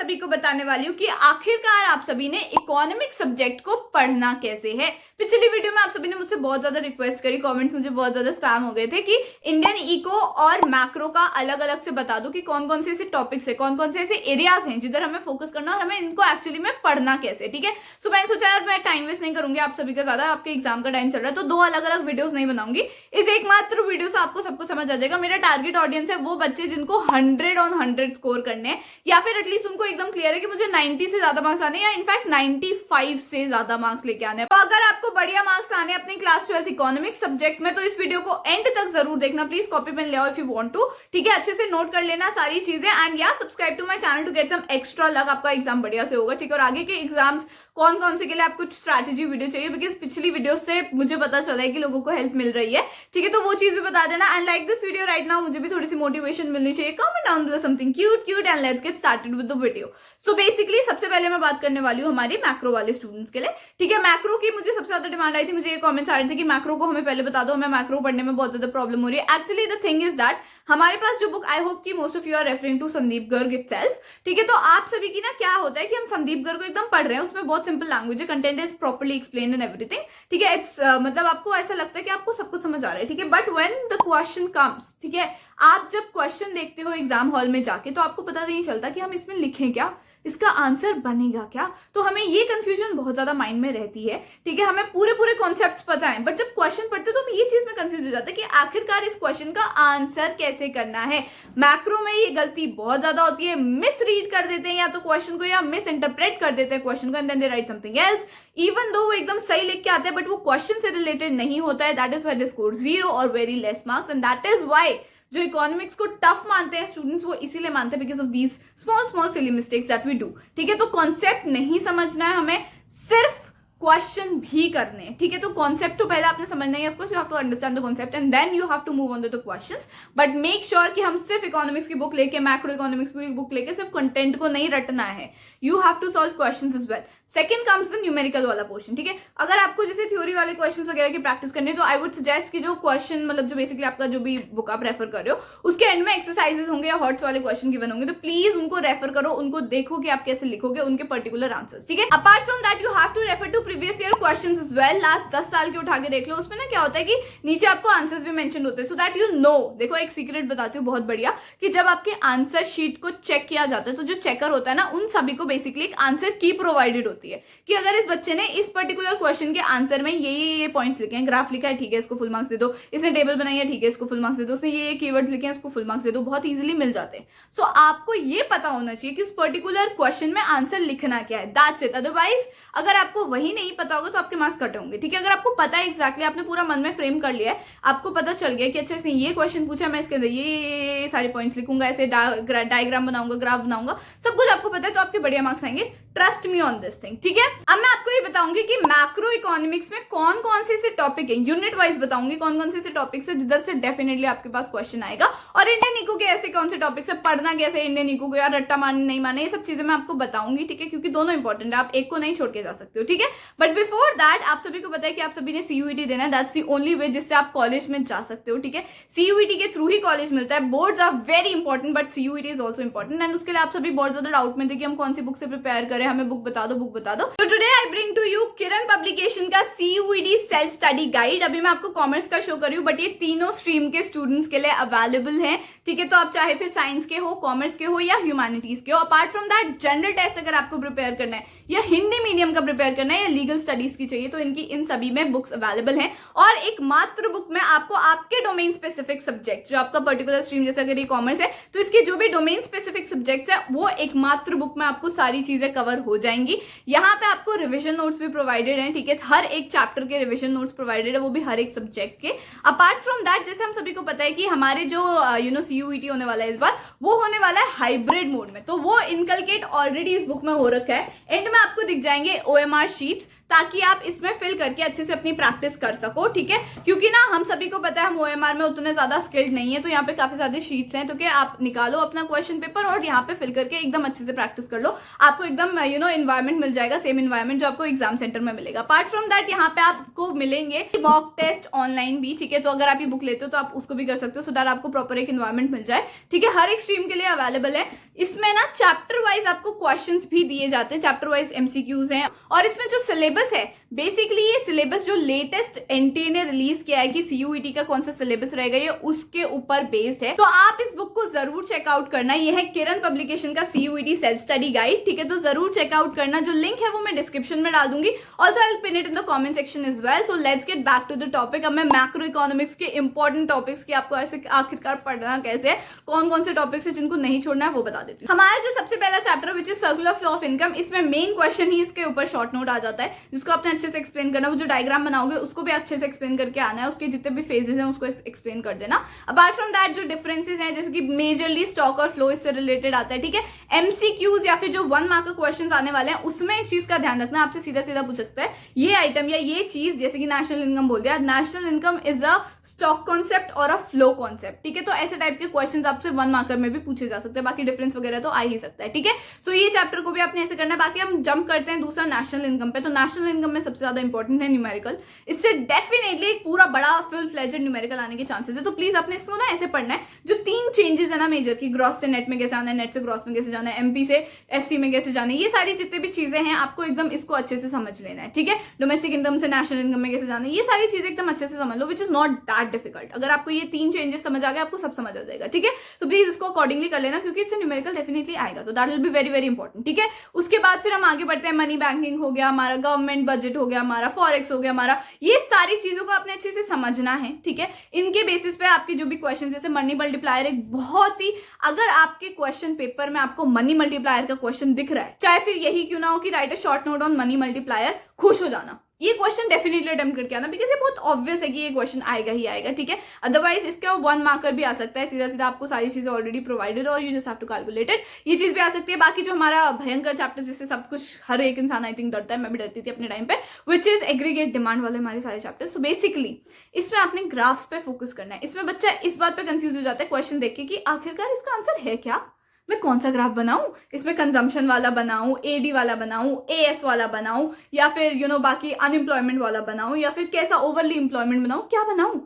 सभी को बताने वाली हूँ कि आखिरकार आप सभी ने इकोनॉमिक सब्जेक्ट को पढ़ना कैसे है। पिछली वीडियो में आप सभी ने मुझसे बहुत ज्यादा रिक्वेस्ट करी, कमेंट्स मुझे बहुत ज्यादा स्पैम हो गए थे कि इंडियन इको और मैक्रो का अलग अलग से बता दो कि कौन कौन से ऐसे टॉपिक्स है, कौन कौन से ऐसे एरियाज हैं जिधर हमें फोकस करना और हमें इनको एक्चुअली में पढ़ना कैसे। ठीक है, सो मैंने सोचा यार मैं टाइम वेस्ट नहीं करूंगी आप सभी का, ज्यादा आपके एग्जाम का टाइम चल रहा है तो दो अलग अलग वीडियोस नहीं बनाऊंगी। इस एकमात्र वीडियो से आपको सबको समझ आ जाएगा। मेरा टारगेट ऑडियंस है वो बच्चे जिनको 100 on 100 स्कोर करने हैं, या फिर एटलीस्ट उनको एकदम क्लियर है कि मुझे 90 से ज्यादा मार्क्स आने या इनफैक्ट 95 से ज्यादा मार्क्स लेके आने हैं। तो अगर आपको बढ़िया मार्क्स आने अपनी क्लास 12 इकोनॉमिक्स सब्जेक्ट में तो इस वीडियो को एंड तक जरूर देखना। प्लीज कॉपी पेन ले आओ इफ यू वांट टू। ठीक है, अच्छे से नोट कर लेना सारी चीजें एंड या subscribe to my channel to get some extra luck. आपका एग्जाम बढ़िया से होगा। ठीक है, और आगे के एग्जाम्स कौन कौन से के लिए आपको स्ट्रैटेजी वीडियो चाहिए, बिकॉज पिछली वीडियो से मुझे पता चला है कि लोगों को हेल्प मिल रही है। ठीक है, तो वो चीज भी बता देना and like this video right now. मुझे भी थोड़ी सी मोटिवेशन मिलनी चाहिए। Comment down below something cute and let's get started with the video. So basically सबसे पहले मैं बात करने वाली हूँ हमारी मैक्रो वाले स्टूडेंट्स के लिए। ठीक है, मैक्रो की मुझे सबसे ज्यादा डिमांड आई थी, मुझे ये कमेंट्स आ रहे थे कि मैक्रो को हमें पहले बता दो, हमें मैक्रो पढ़ने में बहुत ज्यादा प्रॉब्लम हो रही है। Actually the thing is that हमारे पास जो बुक, आई होप कि most of you are referring to Sandeep Garg itself. ठीक है, तो आप सभी की ना क्या होता है कि हम संदीप गर्ग को एकदम पढ़ रहे हैं, उसमें बहुत सिंपल लैंग्वेज है, content is properly explained and everything. ठीक है, इट्स मतलब आपको ऐसा लगता है कि आपको सब कुछ समझ आ रहा है। ठीक है, but when the question comes, ठीक है, आप जब क्वेश्चन देखते हो एग्जाम हॉल में जाके तो आपको पता नहीं चलता कि हम इसमें लिखें क्या, इसका आंसर बनेगा क्या। तो हमें ये कंफ्यूजन बहुत ज्यादा माइंड में रहती है। ठीक है, हमें पूरे कॉन्सेप्ट्स पता है, बट जब क्वेश्चन पढ़ते तो हम ये चीज में कंफ्यूज हो जाते हैं कि आखिरकार इस क्वेश्चन का आंसर कैसे करना है। मैक्रो में ये गलती बहुत ज्यादा होती है, मिस रीड कर देते हैं या तो क्वेश्चन को, या मिस इंटरप्रेट कर देते हैं क्वेश्चन को and then they write something else. Even though वो एकदम सही लिख के आते हैं बट वो क्वेश्चन से रिलेटेड नहीं होता है। That is why they score 0 और very less marks and that is why जो इकोनॉमिक्स को टफ मानते हैं स्टूडेंट्स, वो इसीलिए मानते हैं because of these small silly mistakes that we do. ठीक है, तो कॉन्सेप्ट नहीं समझना है हमें, सिर्फ क्वेश्चन भी करने हैं। ठीक है, तो कॉन्सेप्ट तो पहले आपने समझना है, of course you have to understand the concept and then you have to move on to the questions. But make sure कि हम सिर्फ इकोनॉमिक्स की बुक लेके, मैक्रो इकोनॉमिक्स की बुक लेके सिर्फ कंटेंट को नहीं रटना है। You have to solve questions as well. Second comes the numerical वाला पोर्शन। ठीक है, अगर आपको जैसे थ्योरी वाले क्वेश्चंस वगैरह की प्रैक्टिस करनी है तो आई वुड सजेस्ट कि जो क्वेश्चन मतलब जो बेसिकली आपका जो भी बुक आप रेफर कर रहे हो उसके एंड में एक्सरसाइजेस होंगे या हॉट्स वाले क्वेश्चन गिवन होंगे, तो प्लीज उनको रेफर करो, उनको देखो कि आप कैसे लिखोगे उनके पर्टिकुलर आंसर्स। ठीक है, apart from that you have to refer to previous year questions as well. Last 10 साल के उठा के देख लो, उसमें ना क्या होता है कि नीचे आपको आंसर्स भी मेंशन होते हैं, सो दैट यू नो। देखो एक सीक्रेट बताती हूँ बहुत बढ़िया, कि जब आपके आंसर शीट को चेक किया जाता है तो जो चेकर होता है ना, उन सभी को बेसिकली एक आंसर की प्रोवाइडेड होती है कि अगर इस बच्चे ने इस पर्टिकुलर क्वेश्चन के आंसर में ये पॉइंट्स लिखे हैं, ग्राफ लिखा है, ठीक है, इसको फुल मार्क्स दे दो, इसने टेबल बनाई है, ठीक है, इसको फुल मार्क्स दे दो, उसने ये कीवर्ड्स लिखे हैं, इसको फुल मार्क्स दे दो, बहुत इजीली मिल जाते हैं। सो आपको ये पता होना चाहिए कि उस पर्टिकुलर क्वेश्चन में आंसर लिखना क्या है, दैट्स इट। अदरवाइज अगर आपको वही नहीं पता होगा तो आपके मार्क्स कट होंगे। ठीक है, अगर आपको पता है एग्जैक्टली, आपने पूरा मन में फ्रेम कर लिया है, आपको पता चल गया कि अच्छा इसने ये क्वेश्चन पूछा, मैं इसके अंदर ये सारे पॉइंट्स लिखूंगा, ऐसे डायग्राम बनाऊंगा, ग्राफ बनाऊंगा, सब कुछ आपको पता है, तो आपके बढ़िया मार्क्स आएंगे। Trust me on this thing. ठीक है, अब मैं आपको ये बताऊंगी कि मैक्रो इकोनॉमिक्स में कौन कौन से ऐसे टॉपिक है, यूनिट वाइज बताऊंगी कौन कौन से ऐसे टॉपिक्स है जिधर से डेफिनेटली आपके पास क्वेश्चन आएगा, और इंडियन इको के ऐसे कौन से टॉपिक्स है, पढ़ना कैसे इंडियन इको को, यार रट्टा मारने नहीं माने, ये सब चीजें मैं आपको बताऊंगी। ठीक है, क्योंकि दोनों इंपॉर्टेंट है, आप एक को नहीं छोड़ के जा सकते हो। ठीक है, बट बिफोर दैट आप सभी को पता है कि आप सभी ने सीयूईटी देना है, दैट्स द ओनली वे जिससे आप कॉलेज में जा सकते हो। ठीक है, सीयूईटी के थ्रू ही कॉलेज मिलता है। Boards are very important but CUET is also important and उसके लिए आप सभी बहुत ज्यादा डाउट में थे कि हम कौन सी बुक से प्रिपेयर करें, हमें बुक बता दो, बुक बता दो। तो today I bring to you Kiran publication का सीयूईटी सेल्फ स्टडी गाइड। अभी मैं आपको कॉमर्स का शो कर रही हूँ बट ये तीनों स्ट्रीम के स्टूडेंट्स के लिए अवेलेबल है। ठीक है, तो आप चाहे फिर साइंस के हो, कॉमर्स के हो या ह्यूमैनिटीज के हो। Apart from that general test अगर आपको प्रिपेयर करना है या हिंदी मीडियम का प्रिपेयर करना है या लीगल स्टडीज की चाहिए तो इनकी इन सभी में बुक्स अवेलेबल हैं। और एक मात्र बुक में आपको आपके डोमेन स्पेसिफिक सब्जेक्ट, जो आपका पर्टिकुलर स्ट्रीम जैसे अगर ये कॉमर्स है तो इसके जो भी डोमेन स्पेसिफिक सब्जेक्ट्स है वो एक मात्र बुक में आपको सारी चीजें कवर हो जाएंगी। यहाँ पे आपको रिविजन नोट्स भी प्रोवाइडेड हैं। ठीक है, हर एक चैप्टर के रिविजन नोट्स प्रोवाइडेड है, वो भी हर एक सब्जेक्ट के। अपार्ट फ्रॉम दैट जैसे हम सभी को पता है कि हमारे जो सीयूईटी होने वाला है इस बार, वो होने वाला है हाइब्रिड मोड में, तो वो इनकलकेट ऑलरेडी इस बुक में हो रखा है। एंड में आपको दिख जाएंगे ओएमआर शीट्स, ताकि आप इसमें फिल करके अच्छे से अपनी प्रैक्टिस कर सको। ठीक है, क्योंकि ना हम सभी को पता है हम ओएमआर में उतने ज्यादा स्किल्ड नहीं है, तो यहाँ पे काफी सारे शीट्स हैं, तो क्या आप निकालो अपना क्वेश्चन पेपर और यहाँ पे फिल करके एकदम अच्छे से प्रैक्टिस कर लो। आपको एकदम एनवायरमेंट मिल जाएगा, सेम एनवायरमेंट जो आपको एग्जाम सेंटर में मिलेगा। अपार्ट फ्रॉम दैट यहाँ पे आपको मिलेंगे मॉक टेस्ट ऑनलाइन भी। ठीक है, तो अगर आप ये बुक लेते हो तो आप उसको भी कर सकते हो, सो दैट आपको प्रॉपर एक एनवायरमेंट मिल जाए। ठीक है, हर एक स्ट्रीम के लिए अवेलेबल है। इसमें ना चैप्टर वाइज आपको क्वेश्चंस भी दिए जाते हैं, चैप्टर वाइज एमसीक्यूज हैं। और इसमें जो सिलेबस है, बेसिकली ये सिलेबस जो लेटेस्ट एनटीए ने रिलीज किया है कि सीयूईटी का कौन सा सिलेबस रहेगा, ये उसके ऊपर बेस्ड है। तो आप इस बुक को जरूर चेकआउट करना। ये है किरण पब्लिकेशन का सीयूईटी सेल्फ स्टडी गाइड, ठीक है, तो जरूर चेकआउट करना। जो लिंक है वो मैं डिस्क्रिप्शन में डाल दूंगी, also I will pin it in the comment section as well. So let's get back to the topic. अब मैं मैक्रो इकोनॉमिक्स के इंपॉर्टेंट टॉपिक्स की आपको ऐसे आखिरकार पढ़ना कैसे है, कौन कौन से टॉपिक्स है जिनको नहीं छोड़ना है वो बता देती हूँ। हमारा जो सबसे पहला chapter which is circular flow of income, इसमें मेन क्वेश्चन ही इसके ऊपर शॉर्ट नोट आ जाता है, जिसको आपने अच्छे से एक्सप्लेन करना। वो जो डायग्राम बनाओगे उसको भी अच्छे से एक्सप्लेन करके आना है, उसके जितने भी फेजेस हैं उसको एक्सप्लेन कर देना। अपार्ट फ्रॉम दैट जो डिफरेंसेस हैं, जैसे कि मेजरली स्टॉक और फ्लो इससे रिलेटेड आता है, ठीक है। एमसीक्यूज या फिर जो 1 मार्क के क्वेश्चन आने वाले हैं उसमें इस चीज का ध्यान रखना। आपसे सीधा सीधा पूछ सकता है ये आइटम या ये चीज, जैसे कि नेशनल इनकम बोल दिया, national income is a stock concept और अ फ्लो कॉन्सेप्ट, ठीक है। तो ऐसे टाइप के क्वेश्चंस आपसे 1 मार्कर में भी पूछे जा सकते हैं। बाकी डिफरेंस वगैरह तो आ ही सकता है, ठीक है। सो ये चैप्टर को भी आपने ऐसे करना है। बाकी हम जंप करते हैं दूसरा नेशनल इनकम पे। तो नेशनल इनकम में सबसे ज्यादा इंपॉर्टेंट है न्यूमेरिकल। इससे डेफिनेटली एक पूरा बड़ा फुल फ्लेजेड न्यूमेरिकल आने के चांसेस है। तो प्लीज आपने इसको ना ऐसे पढ़ना है। जो 3 चेंजेस है ना मेजर की, ग्रॉस से नेट में कैसे आना है, नेट से ग्रॉस में कैसे जाना है, एमपी से एफसी में कैसे जाना है, ये सारी जितने भी चीजें हैं आपको एकदम इसको अच्छे से समझ लेना है, ठीक है। डोमेस्टिक इनकम से नेशनल इनकम में कैसे जाना है, ये सारी चीजें एकदम अच्छे से समझ लो, which is not that difficult. अगर आपको ये 3 चेंजेस समझ आ गए, आपको सब समझ आ जाएगा, ठीक है। तो प्लीज इसको अकॉर्डिंगली कर लेना, क्योंकि इससे न्यूमेरिकल डेफिनेटली आएगा। तो that will be very very important, ठीक है। उसके बाद फिर हम आगे बढ़ते हैं। मनी बैंकिंग हो गया हमारा, गवर्नमेंट बजट हो गया हमारा, फॉरेक्स हो गया हमारा, ये सारी चीजों को आपने अच्छे से समझना है, ठीक है। इनके बेसिस पे आपके जो भी क्वेश्चन, जैसे मनी मल्टीप्लायर एक बहुत ही, अगर आपके क्वेश्चन पेपर में आपको मनी मल्टीप्लायर का क्वेश्चन दिख रहा है, चाहे फिर यही क्यों ना हो कि right a short note on money multiplier, खुश हो जाना। ये क्वेश्चन डेफिनेटली अटेम्प्ट करके आना, बिकॉज ये बहुत ऑब्वियस है कि ये क्वेश्चन आएगा ही आएगा, ठीक है। अदरवाइज इसका 1 मार्कर भी आ सकता है, सीधा सीधा आपको सारी चीजें ऑलरेडी प्रोवाइडेड और you just have to calculate it, ये चीज भी आ सकती है। बाकी जो हमारा भयंकर चैप्टर जिससे सब कुछ हर एक इंसान आई थिंक डरता है, मैं भी डरती थी अपने टाइम पे, विच इज एग्रीगेट डिमांड वाले हमारे सारे चैप्टर्स। सो बेसिकली इसमें आपने ग्राफ्स पे फोकस करना है। इसमें बच्चा इस बात पे कंफ्यूज हो जाता है क्वेश्चन देख के कि आखिरकार इसका आंसर है क्या, मैं कौन सा ग्राफ बनाऊं, इसमें कंजम्पशन वाला बनाऊं, एडी वाला बनाऊं, एएस वाला बनाऊं, या फिर बाकी अनएम्प्लॉयमेंट वाला बनाऊं, या फिर कैसा ओवरली एम्प्लॉयमेंट बनाऊं, क्या बनाऊं।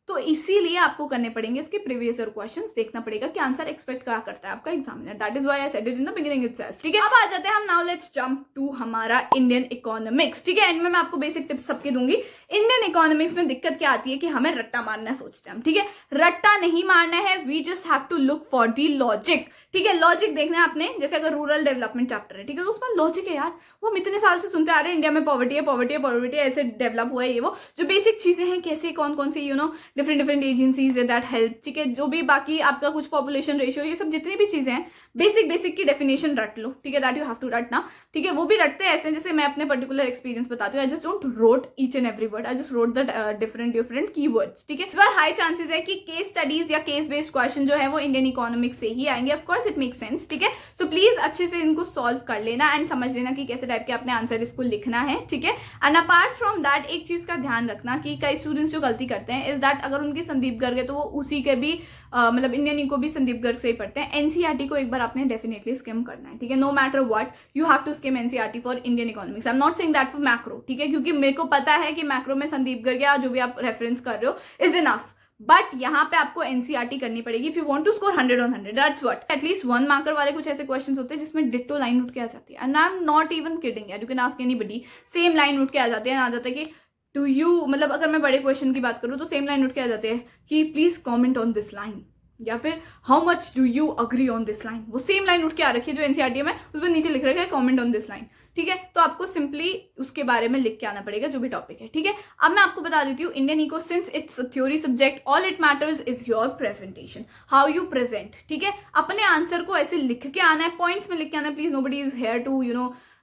तो इसीलिए आपको करने पड़ेंगे इसके प्रीवियस ईयर क्वेश्चंस, देखना पड़ेगा कि आंसर एक्सपेक्ट क्या करता है आपका examiner. That is why I said it in the beginning itself, ठीक है। अब आ जाते हैं हम, नाउ लेट्स जंप टू हमारा इंडियन इकोनॉमिक्स, ठीक है। एंड में मैं आपको बेसिक टिप्स सबके दूंगी। इंडियन इकोनॉमिक्स में दिक्कत क्या आती है कि हमें रट्टा मारना सोचते हैं हम, ठीक है। रट्टा नहीं मारना है, we just have to look for the logic, ठीक है। लॉजिक देखना है आपने, जैसे अगर रूरल डेवलपमेंट चैप्टर है, ठीक है, तो उसमें लॉजिक है यार, वो हम इतने साल से सुनते आ रहे हैं, इंडिया में पॉवर्टी है, पॉवर्टी है, पॉवर्टी है, ऐसे डेवलप हुआ है, ये वो जो बेसिक चीजें हैं, कैसे कौन कौन सी different different agencies that help, ठीक है। जो भी बाकी आपका कुछ पॉपुलेशन रेशियो, ये सब जितनी भी चीजें हैं, बेसिक की डेफिनेशन रट लो, ठीक है। दैट यू हैव टू रट ना, ठीक है। वो भी रटते हैं ऐसे, जैसे मैं अपने पर्टिकुलर एक्सपीरियंस बताती हूँ। I just don't rote each and every word, I just rote the different keywords, ठीक है। इस बार हाई चांसेस है कि केस स्टडीज या केस बेस्ड क्वेश्चन जो है वो इंडियन इकोनॉमिक्स से ही आएंगे। Of course it make sense, ठीक है। सो प्लीज अच्छे से इनको सॉल्व कर लेना एंड समझ लेना कि कैसे टाइप के अपने आंसर इसको लिखना है, ठीक है। एंड अपार्ट फ्रॉम दैट एक चीज का ध्यान रखना कि कई स्टूडेंट्स जो गलती करते हैं इज दैट अगर उनकी संदीप गर्ग है तो वो उसी के भी मतलब इंडियन इको भी संदीप गर्ग से ही पढ़ते हैं। एनसीईआरटी को एक बार आपने डेफिनेटली स्किम करना है, ठीक है। No matter what you have to skim NCERT for Indian economics. I am not saying that for macro, ठीक है, क्योंकि मेरे को पता है कि मैक्रो में संदीप गर्ग या जो भी आप रेफरेंस कर रहे हो इज इनफ, बट यहाँ पे आपको एनसीईआरटी करनी पड़ेगी if you want to score 100 on 100। That's what at least 1 marker वाले कुछ ऐसे क्वेश्चंस होते हैं जिसमें डिट्टो लाइन उठ के आ जाती है, and I am not even kidding यार, you can ask anybody, same line उठ के आ जाती है, आ जाता है कि डू यू, मतलब अगर मैं बड़े क्वेश्चन की बात करूँ तो सेम लाइन उठ के आ जाते हैं कि please comment on this line, या फिर how much do you agree on this line. वो सेम लाइन उठ के आ रखी है जो एनसीईआरटी में, उसमें नीचे लिख रखा है कॉमेंट ऑन दिस लाइन, ठीक है। तो आपको सिंपली उसके बारे में लिख के आना पड़ेगा जो भी टॉपिक है, ठीक है। अब मैं आपको बता देती हूँ Indian eco, since it's a theory subject, all it matters is your presentation, how you present, ठीक है। अपने आंसर को ऐसे लिख के आना है, पॉइंट्स में लिख के आना है। Please nobody is here to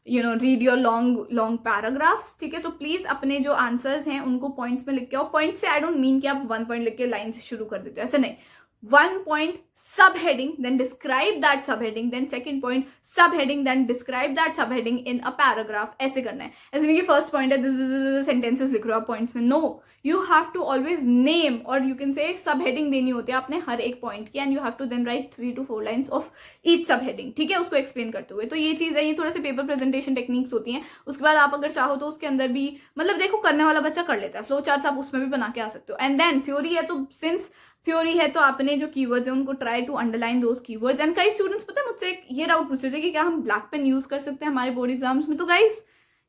read your long paragraphs, ठीक है। तो प्लीज अपने जो आंसर्स हैं उनको पॉइंट्स में लिख के आओ। पॉइंट से आई डोंट मीन कि आप 1 पॉइंट लिख के लाइन से शुरू कर देते हो, ऐसे नहीं। 1 point subheading, then describe that subheading, then second point subheading, then describe that subheading in a paragraph, ऐसे करना है। ऐसे नहीं कि फर्स्ट पॉइंट है सेंटेंसेस लिख रहे हो आप पॉइंट्स में, no, you have to always name और यू कैन से सबहेडिंग देनी होती है आपने हर एक पॉइंट की, and you have to then write 3 to 4 lines of each subheading, ठीक है, उसको एक्सप्लेन करते हुए। तो ये चीज है, ये थोड़े से पेपर प्रेजेंटेशन टेक्निक्स होती हैं। उसके बाद आप अगर चाहो तो उसके अंदर भी, मतलब देखो करने वाला बच्चा कर लेता है, फ्लो चार्ट्स आप उसमें भी बना के आ सकते हो। एंड देन थ्योरी है तो सिंस थ्योरी है तो आपने जो कीवर्ड्स है उनको try to underline those keywords. And कई स्टूडेंट्स पता है मुझसे ये डाउट पूछ रहे थे कि क्या हम ब्लैक पेन यूज कर सकते हैं हमारे बोर्ड एग्जाम्स में। तो guys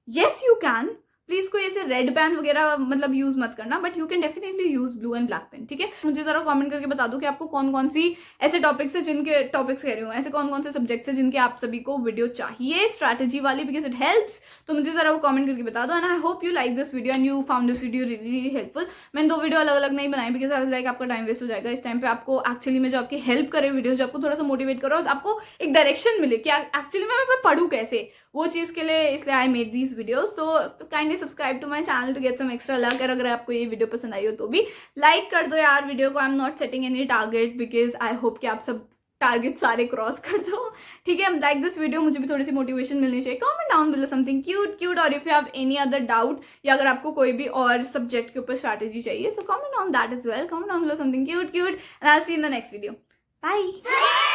yes you can, please कोई ऐसे रेड पेन वगैरह मतलब यूज मत करना, but you can definitely use blue and black pen, ठीक है। मुझे जरा कमेंट करके बता दो कि आपको कौन कौन सी ऐसे टॉपिक्स है जिनके टॉपिक्स कह रही हूँ, ऐसे कौन कौन से सब्जेक्ट्स है जिनके आप सभी को वीडियो चाहिए स्ट्रैटेजी वाली, बिकॉज इट हेल्प्स। तो मुझे जरा वो कमेंट करके बता दो। And I hope you like this video and you found this video really helpful. मैंने 2 वीडियो अलग अलग नहीं बनाई बिकॉज आई वाज लाइक आपका टाइम वेस्ट हो जाएगा इस टाइम पे। आपको एक्चुअली में जो आपकी हेल्प करे वीडियो, जो आपको थोड़ा सा मोटिवेट करो, आपको एक डायरेक्शन मिले कि एक्चुअली मैं पढ़ूँ कैसे, वो चीज के लिए इसलिए आई मेड दीज वीडियोस। तो kindly subscribe to my channel to get some extra luck. और अगर आपको ये वीडियो पसंद आई हो तो भी लाइक कर दो यार वीडियो को। आई am not setting any target because I hope कि आप सब टारगेट सारे क्रॉस कर दो, ठीक है। लाइक दिस वीडियो, मुझे भी थोड़ी सी मोटिवेशन मिलनी चाहिए। Comment down below something cute और if you have any other doubt या अगर आपको कोई भी और सब्जेक्ट के ऊपर स्ट्रैटेजी चाहिए, so comment down that is well. Comment down below something cute and I will see you in the next video. Bye.